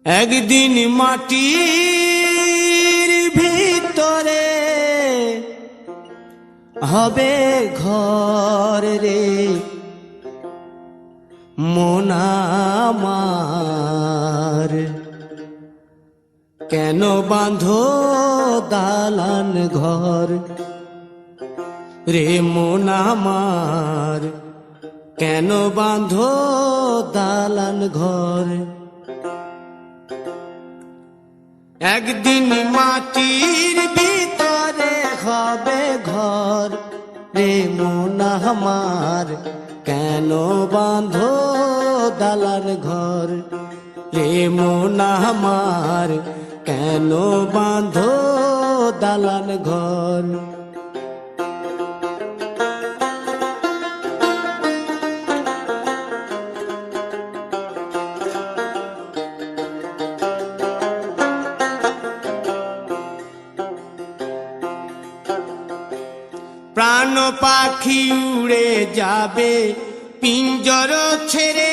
একদিন মাটির ভিতরে হবে ঘর রে মন আমার, কেন বাঁধো দালান ঘর রে মন আমার, কেন বাঁধো দালান ঘর। একদিন মাটির ভিতরে হবে ঘর রে মন আমার, কেন বাঁধো দালান ঘর রে মন আমার, কেন বাঁধো দালান ঘর। প্রাণ পাখি উড়ে যাবে পিঞ্জর ছেড়ে,